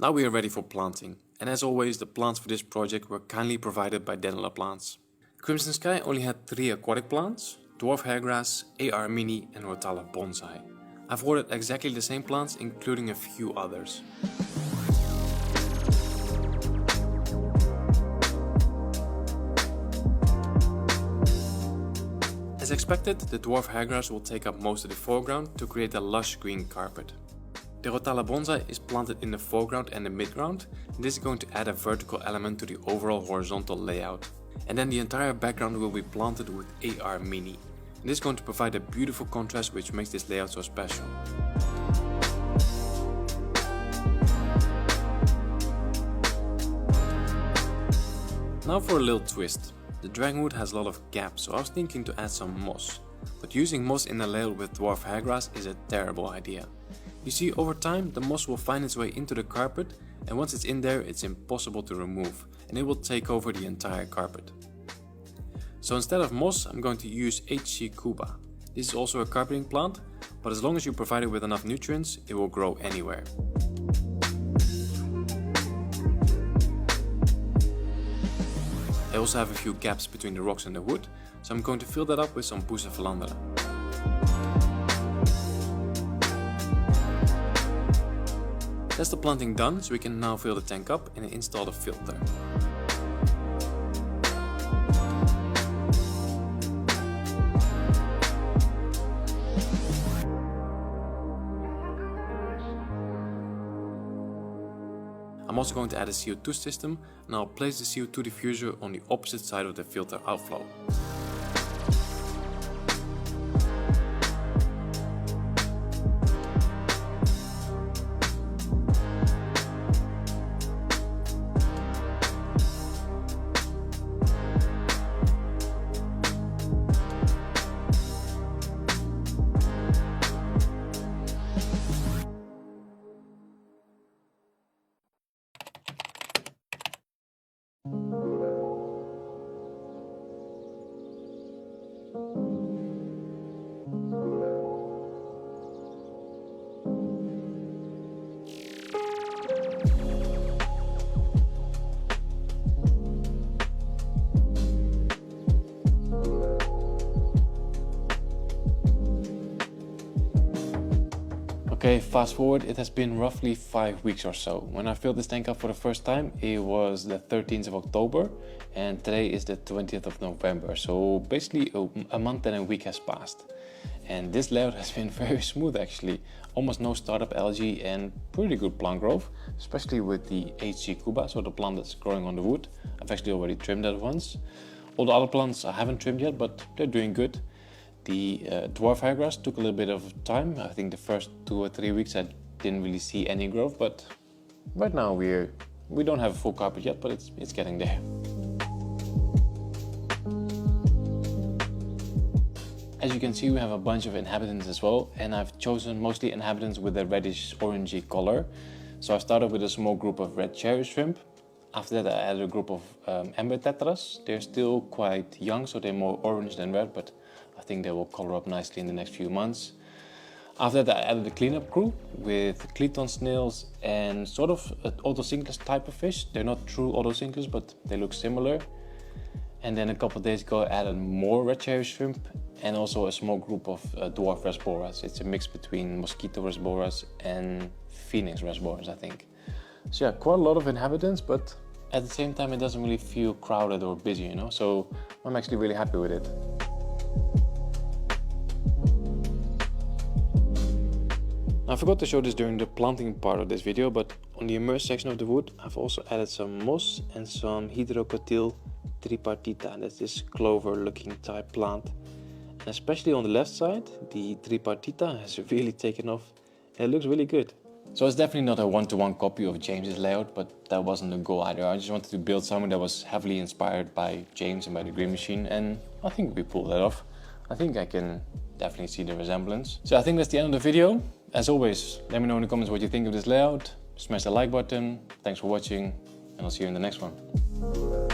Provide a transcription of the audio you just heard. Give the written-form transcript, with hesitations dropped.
Now we are ready for planting, and as always the plants for this project were kindly provided by Denala Plants. Crimson Sky only had 3 aquatic plants, Dwarf Hairgrass, AR Mini and Rotala Bonsai. I've ordered exactly the same plants, including a few others. As expected, the Dwarf Hairgrass will take up most of the foreground to create a lush green carpet. The Rotala Bonsai is planted in the foreground and the midground, and this is going to add a vertical element to the overall horizontal layout. And then the entire background will be planted with AR Mini. And this is going to provide a beautiful contrast which makes this layout so special. Now for a little twist. The dragonwood has a lot of gaps, so I was thinking to add some moss. But using moss in a layout with dwarf hairgrass is a terrible idea. You see, over time the moss will find its way into the carpet, and once it's in there it's impossible to remove, and it will take over the entire carpet. So instead of moss I'm going to use HC Cuba. This is also a carpeting plant, but as long as you provide it with enough nutrients it will grow anywhere. I also have a few gaps between the rocks and the wood, so I'm going to fill that up with some Pusa Philandra. That's the planting done, so we can now fill the tank up and install the filter. I'm also going to add a CO2 system, and I'll place the CO2 diffuser on the opposite side of the filter outflow. Okay, fast forward, it has been roughly 5 weeks or so. When I filled this tank up for the first time, it was the 13th of October, and today is the 20th of November. So basically a month and a week has passed. And this layout has been very smooth actually. Almost no startup algae and pretty good plant growth, especially with the HC Cuba, so the plant that's growing on the wood. I've actually already trimmed that once. All the other plants I haven't trimmed yet, but they're doing good. The dwarf hairgrass took a little bit of time. I think the first 2 or 3 weeks I didn't really see any growth, but right now we don't have a full carpet yet, but it's getting there. As you can see, we have a bunch of inhabitants as well, and I've chosen mostly inhabitants with a reddish orangey color. So I started with a small group of red cherry shrimp. After that I added a group of amber tetras. They're still quite young, so they're more orange than red, but I think they will color up nicely in the next few months. After that I added a cleanup crew with Cleton snails and sort of an autosynclus type of fish. They're not true autosynclus, but they look similar. And then a couple of days ago I added more red cherry shrimp and also a small group of dwarf rasboras. It's a mix between mosquito rasboras and phoenix rasboras, I think. So yeah, quite a lot of inhabitants, but at the same time it doesn't really feel crowded or busy, you know, so I'm actually really happy with it. I forgot to show this during the planting part of this video, but on the immersed section of the wood I've also added some moss and some Hydrocotyl tripartita. That's this clover looking type plant. And especially on the left side, the tripartita has really taken off and it looks really good. So it's definitely not a one-to-one copy of James's layout, but that wasn't the goal either. I just wanted to build something that was heavily inspired by James and by the Green Machine, and I think we pulled that off. I think I can definitely see the resemblance. So I think that's the end of the video. As always, let me know in the comments what you think of this layout. Smash the like button. Thanks for watching, and I'll see you in the next one.